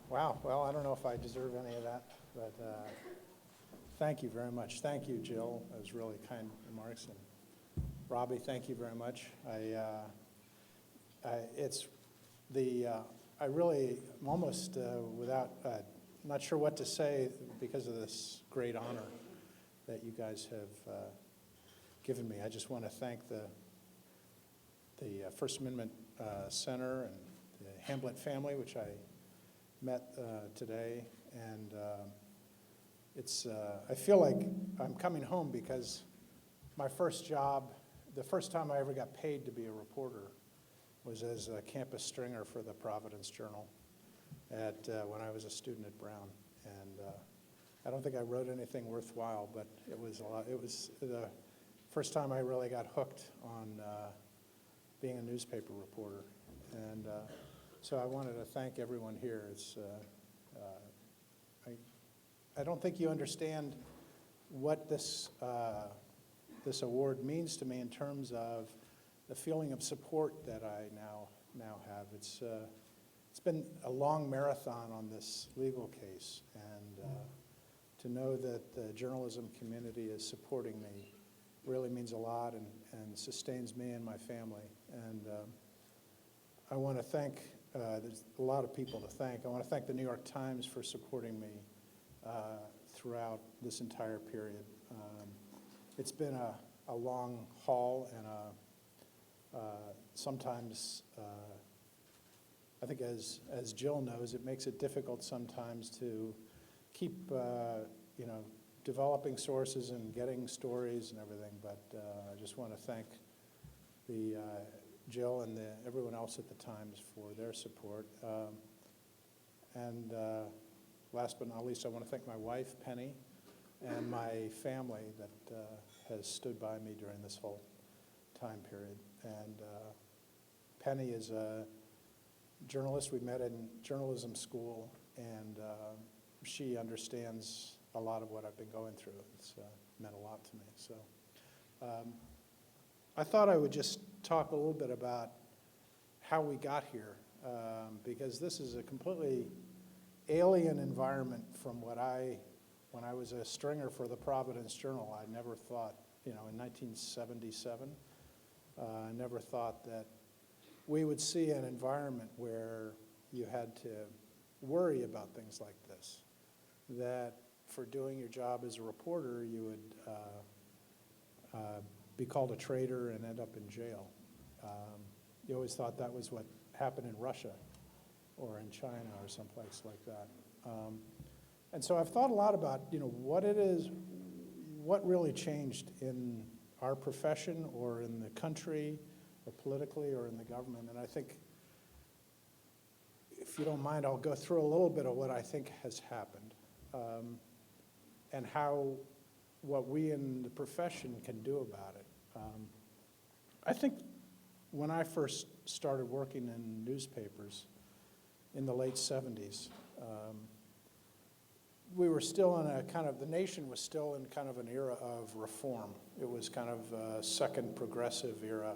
Wow, well, I don't know if I deserve any of that, but thank you very much. Thank you, Jill. That was really kind remarks. And Robbie, thank you very much. I really am almost without, not sure what to say because of this great honor that you guys have given me. I just want to thank the First Amendment Center and the Hamblett family, which I met today, and I feel like I'm coming home because my first job, the first time I ever got paid to be a reporter was as a campus stringer for the Providence Journal when I was a student at Brown. And I don't think I wrote anything worthwhile, but it was the first time I really got hooked on being a newspaper reporter. And so I wanted to thank everyone here. I don't think you understand what this award means to me in terms of the feeling of support that I now have. It's been a long marathon on this legal case, and to know that the journalism community is supporting me really means a lot and sustains me and my family. And I want to thank. There's a lot of people to thank. I want to thank the New York Times for supporting me throughout this entire period. It's been a long haul, and sometimes, I think as Jill knows, it makes it difficult sometimes to keep developing sources and getting stories and everything. But I just want to thank Jill and everyone else at the Times for their support. And last but not least, I want to thank my wife, Penny, and my family that has stood by me during this whole time period. And Penny is a journalist we met in journalism school, and she understands a lot of what I've been going through. It's meant a lot to me. So I thought I would just talk a little bit about how we got here, because this is a completely alien environment from when I was a stringer for the Providence Journal. I never thought, in 1977, I never thought that we would see an environment where you had to worry about things like this, that for doing your job as a reporter, you would be called a traitor and end up in jail. You always thought that was what happened in Russia or in China or someplace like that. And so I've thought a lot about, what really changed in our profession or in the country or politically or in the government. And I think, if you don't mind, I'll go through a little bit of what I think has happened and what we in the profession can do about it. I think when I first started working in newspapers in the late 70s, we were still in a kind of, the nation was still in kind of an era of reform. It was kind of a second progressive era.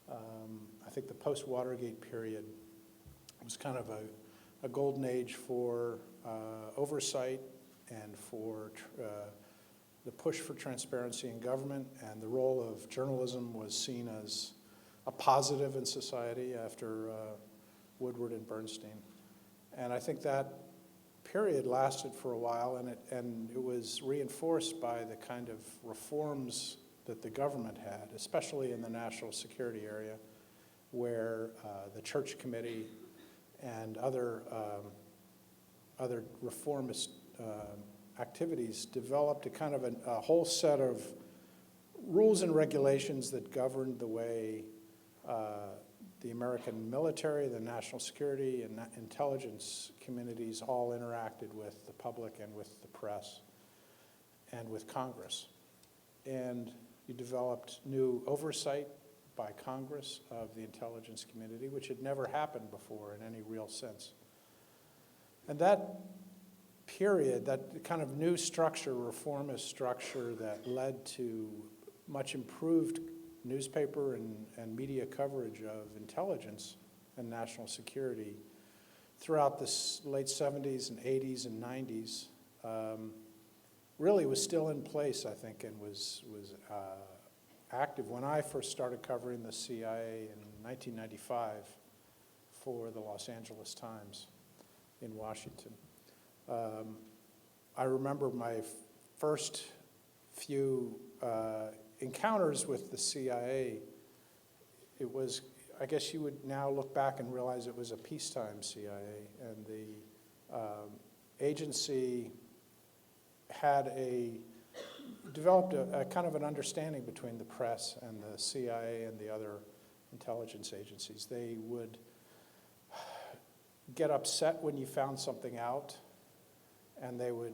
I think the post-Watergate period was kind of a golden age for oversight and for the push for transparency in government, and the role of journalism was seen as a positive in society after Woodward and Bernstein. And I think that period lasted for a while, and it was reinforced by the kind of reforms that the government had, especially in the national security area, where the Church Committee and other reformist activities developed a kind of a whole set of rules and regulations that governed the way the American military, the national security, and intelligence communities all interacted with the public and with the press and with Congress. And you developed new oversight by Congress of the intelligence community, which had never happened before in any real sense. And that period, that kind of new structure, reformist structure that led to much improved newspaper and media coverage of intelligence and national security throughout the late 70s and 80s and 90s, really was still in place, I think, and was active. When I first started covering the CIA in 1995 for the Los Angeles Times in Washington, I remember my first few encounters with the CIA. It was, I guess you would now look back and realize it was a peacetime CIA, and the agency had developed a kind of an understanding between the press and the CIA and the other intelligence agencies. They would get upset when you found something out, and they would,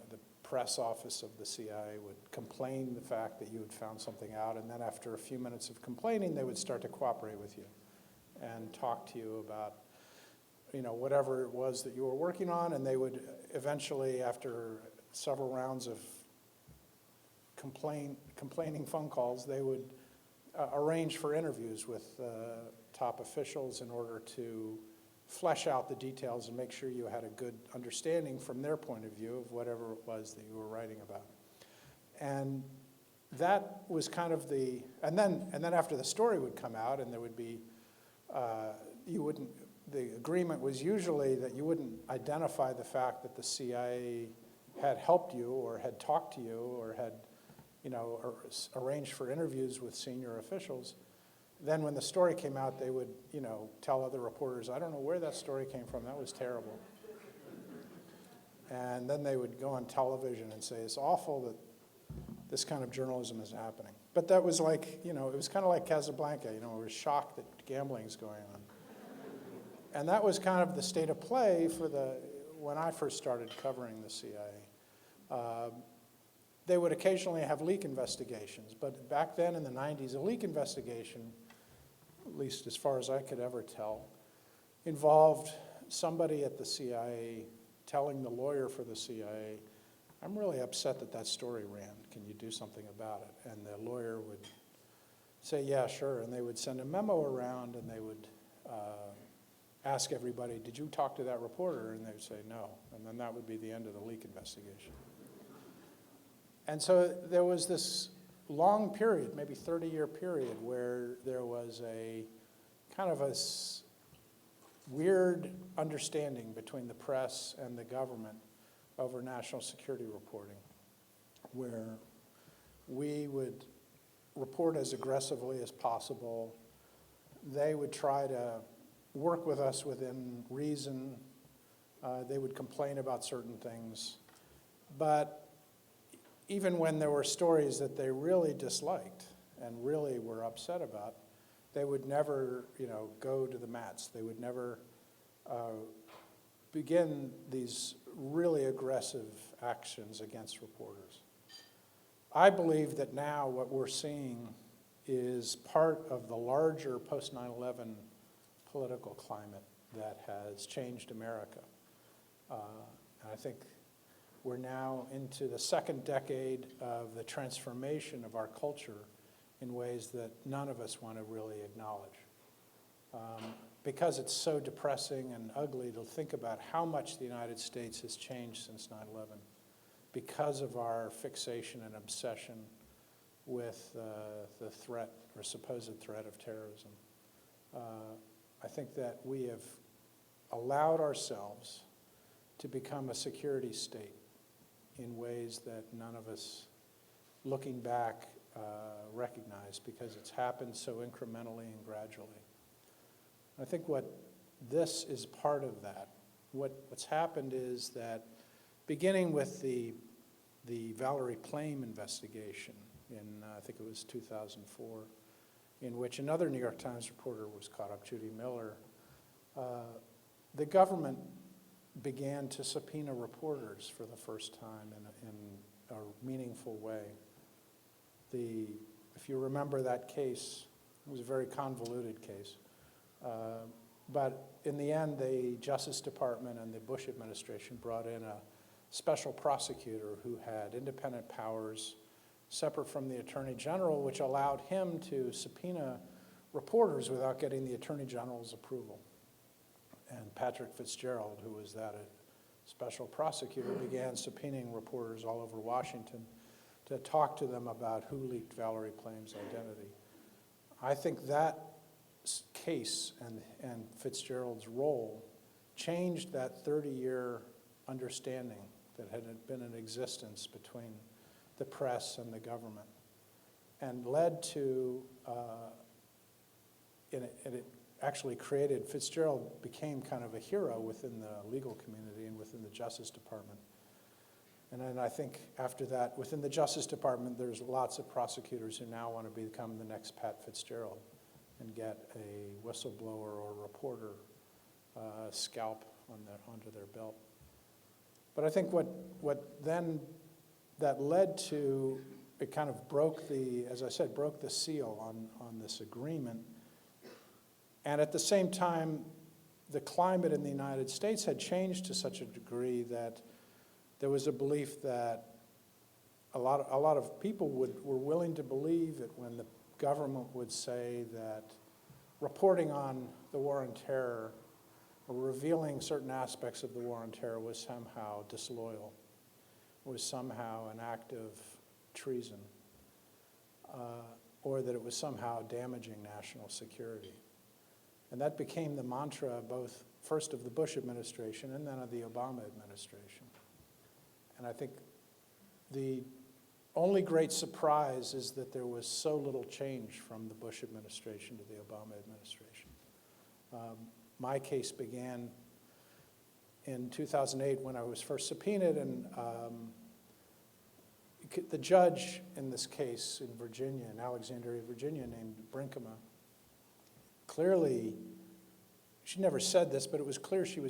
the press office of the CIA would complain the fact that you had found something out, and then after a few minutes of complaining, they would start to cooperate with you and talk to you about, whatever it was that you were working on, and they would eventually, after several rounds of complaining phone calls, they would arrange for interviews with top officials in order to flesh out the details and make sure you had a good understanding from their point of view of whatever it was that you were writing about. And that was kind of and then after the story would come out, and there would be, the agreement was usually that you wouldn't identify the fact that the CIA had helped you or had talked to you or had, or arranged for interviews with senior officials. Then when the story came out, they would, tell other reporters, I don't know where that story came from, that was terrible. And then they would go on television and say, it's awful that this kind of journalism is happening. But that was like, it was kind of like Casablanca, we were shocked that gambling's going on. And that was kind of the state of play when I first started covering the CIA. They would occasionally have leak investigations, but back then in the 90s, a leak investigation, at least as far as I could ever tell, involved somebody at the CIA telling the lawyer for the CIA, I'm really upset that story ran. Can you do something about it? And the lawyer would say, yeah, sure. And they would send a memo around, and they would ask everybody, did you talk to that reporter? And they would say, no. And then that would be the end of the leak investigation. And so there was this long period, maybe 30-year period, where there was a kind of a weird understanding between the press and the government over national security reporting, where we would report as aggressively as possible. They would try to work with us within reason. They would complain about certain things. But even when there were stories that they really disliked and really were upset about, they would never, go to the mats. They would never begin these really aggressive actions against reporters. I believe that now what we're seeing is part of the larger post 9/11 political climate that has changed America. And I think we're now into the second decade of the transformation of our culture in ways that none of us want to really acknowledge. Because it's so depressing and ugly to think about how much the United States has changed since 9/11 because of our fixation and obsession with the threat or supposed threat of terrorism. I think that we have allowed ourselves to become a security state in ways that none of us, looking back, recognize because it's happened so incrementally and gradually. I think what this is part of that. What's happened is that beginning with the Valerie Plame investigation in, I think it was 2004, in which another New York Times reporter was caught up, Judy Miller, the government began to subpoena reporters for the first time in a meaningful way. If you remember that case, it was a very convoluted case. But in the end, the Justice Department and the Bush administration brought in a special prosecutor who had independent powers separate from the Attorney General, which allowed him to subpoena reporters without getting the Attorney General's approval. And Patrick Fitzgerald, who was that special prosecutor, began subpoenaing reporters all over Washington to talk to them about who leaked Valerie Plame's identity. I think that case and Fitzgerald's role changed that 30-year understanding that had been in existence between the press and the government, and led to, and it actually created, Fitzgerald became kind of a hero within the legal community and within the Justice Department. And then I think after that, within the Justice Department, there's lots of prosecutors who now want to become the next Pat Fitzgerald and get a whistleblower or reporter scalp onto their belt. But I think what then that led to, it kind of broke as I said, broke the seal on this agreement. And at the same time, the climate in the United States had changed to such a degree that there was a belief that a lot of people were willing to believe that when the government would say that reporting on the war on terror or revealing certain aspects of the war on terror was somehow disloyal, was somehow an act of treason, or that it was somehow damaging national security. And that became the mantra both first of the Bush administration and then of the Obama administration. And I think the only great surprise is that there was so little change from the Bush administration to the Obama administration. My case began in 2008 when I was first subpoenaed, and the judge in this case in Virginia, in Alexandria, Virginia, named Brinkema, clearly, she never said this, but it was clear she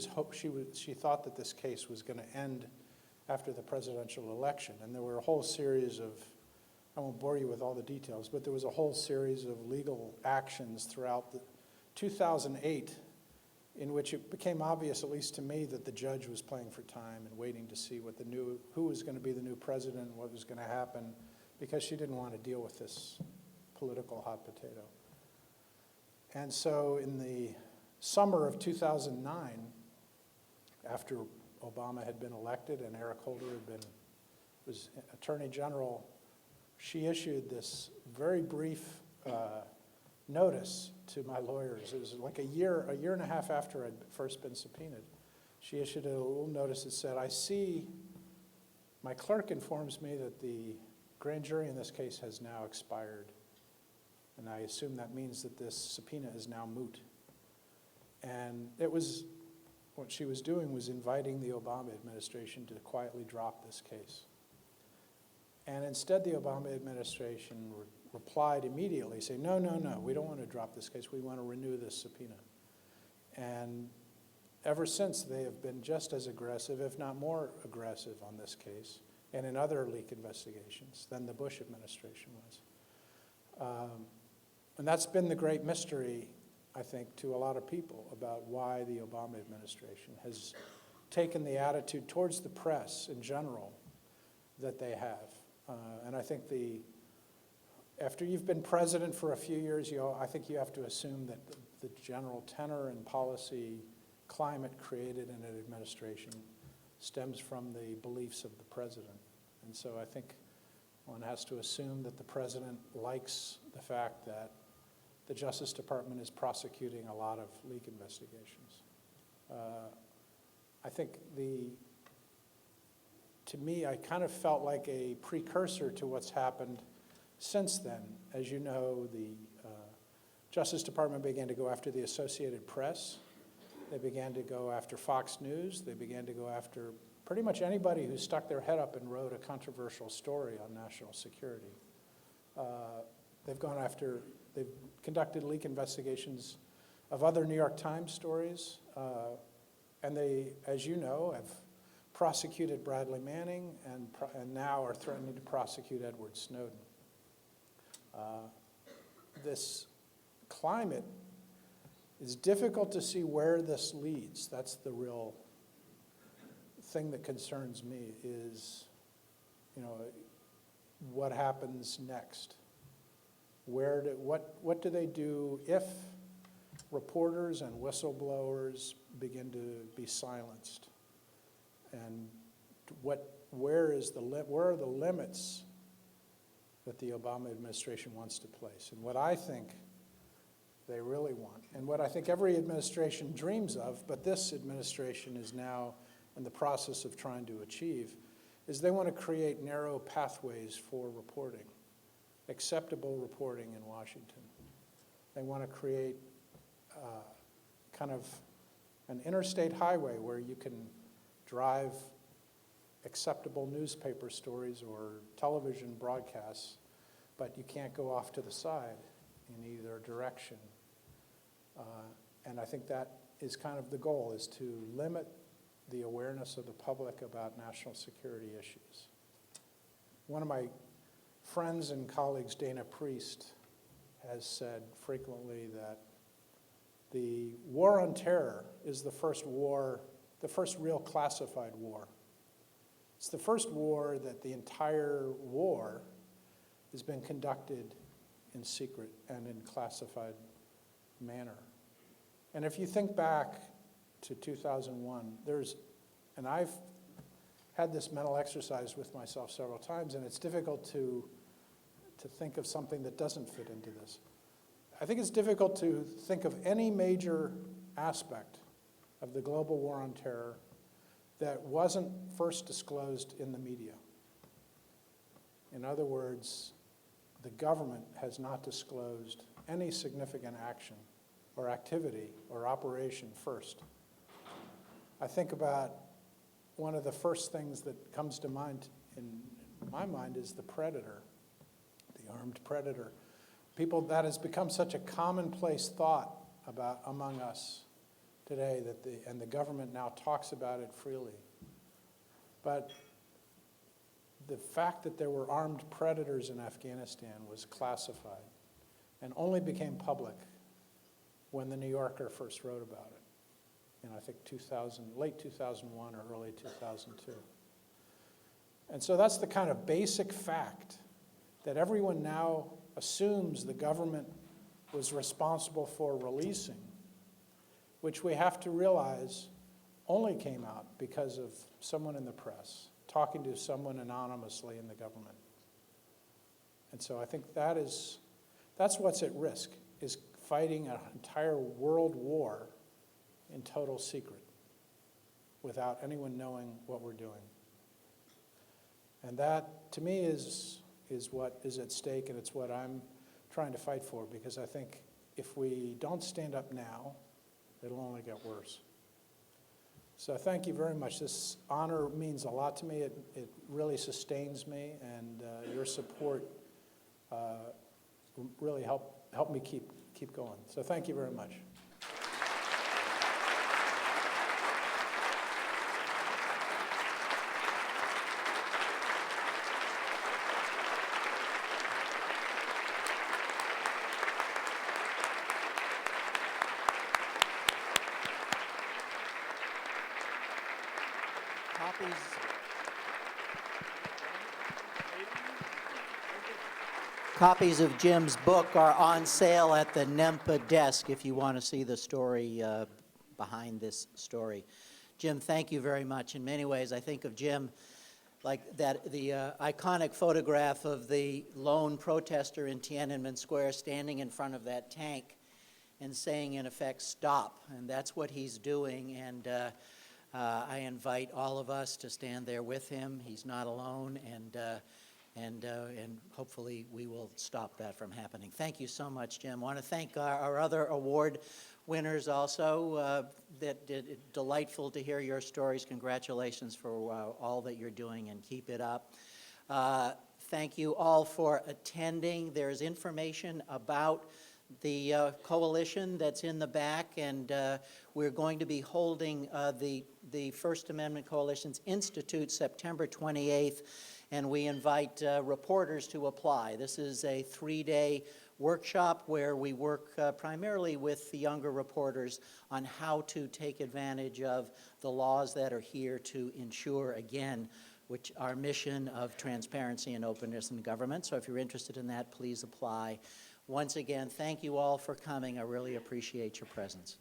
thought that this case was going to end after the presidential election. And there were a whole series of, I won't bore you with all the details, but there was a whole series of legal actions throughout 2008 in which it became obvious, at least to me, that the judge was playing for time and waiting to see who was going to be the new president, what was going to happen, because she didn't want to deal with this political hot potato. And so in the summer of 2009, after Obama had been elected and Eric Holder was Attorney General, she issued this very brief notice to my lawyers. It was like a year and a half after I'd first been subpoenaed. She issued a little notice that said, my clerk informs me that the grand jury in this case has now expired. And I assume that means that this subpoena is now moot. And what she was doing was inviting the Obama administration to quietly drop this case. And instead, the Obama administration replied immediately, saying, no, we don't want to drop this case. We want to renew this subpoena. And ever since, they have been just as aggressive, if not more aggressive on this case, and in other leak investigations than the Bush administration was. And that's been the great mystery, I think, to a lot of people about why the Obama administration has taken the attitude towards the press in general that they have. And I think after you've been president for a few years, I think you have to assume that the general tenor and policy climate created in an administration stems from the beliefs of the president. And so I think one has to assume that the president likes the fact that the Justice Department is prosecuting a lot of leak investigations. I think to me, I kind of felt like a precursor to what's happened since then. As you know, the Justice Department began to go after the Associated Press. They began to go after Fox News. They began to go after pretty much anybody who stuck their head up and wrote a controversial story on national security. They've conducted leak investigations of other New York Times stories, and they, as you know, have prosecuted Bradley Manning and now are threatening to prosecute Edward Snowden. This climate is difficult to see where this leads. That's the real thing that concerns me is, what happens next? What do they do if reporters and whistleblowers begin to be silenced? And where are the limits that the Obama administration wants to place? And what I think they really want, and what I think every administration dreams of, but this administration is now in the process of trying to achieve, is they want to create narrow pathways for reporting, acceptable reporting in Washington. They want to create kind of an interstate highway where you can drive acceptable newspaper stories or television broadcasts, but you can't go off to the side in either direction. And I think that is kind of the goal, is to limit the awareness of the public about national security issues. One of my friends and colleagues, Dana Priest, has said frequently that the war on terror is the first real classified war. It's the first war that the entire war has been conducted in secret and in classified manner. And if you think back to 2001, and I've had this mental exercise with myself several times, and it's difficult to think of something that doesn't fit into this. I think it's difficult to think of any major aspect of the global war on terror that wasn't first disclosed in the media. In other words, the government has not disclosed any significant action or activity or operation first. I think about one of the first things that comes to mind in my mind is the predator, the armed predator. That has become such a commonplace thought about among us today and the government now talks about it freely. But the fact that there were armed predators in Afghanistan was classified and only became public when the New Yorker first wrote about it in, I think, late 2001 or early 2002. And so that's the kind of basic fact that everyone now assumes the government was responsible for releasing, which we have to realize only came out because of someone in the press talking to someone anonymously in the government. And so I think that's what's at risk, is fighting an entire world war in total secret without anyone knowing what we're doing. And that, to me, is what is at stake, and it's what I'm trying to fight for, because I think if we don't stand up now, it'll only get worse. So thank you very much. This honor means a lot to me. It really sustains me, and your support really helped me keep going. So thank you very much. Copies of Jim's book are on sale at the NEMPA desk if you want to see the story behind this story. Jim, thank you very much. In many ways, I think of Jim like that, the iconic photograph of the lone protester in Tiananmen Square standing in front of that tank and saying, in effect, stop. And that's what he's doing. And I invite all of us to stand there with him. He's not alone. And hopefully we will stop that from happening. Thank you so much, Jim. I want to thank our other award winners also. Delightful to hear your stories. Congratulations for all that you're doing, and keep it up. Thank you all for attending. There's information about the coalition that's in the back, and we're going to be holding the First Amendment Coalition's Institute September 28th. And we invite reporters to apply. This is a 3-day workshop where we work primarily with the younger reporters on how to take advantage of the laws that are here to ensure, again, which our mission of transparency and openness in government. So if you're interested in that, please apply. Once again, thank you all for coming. I really appreciate your presence.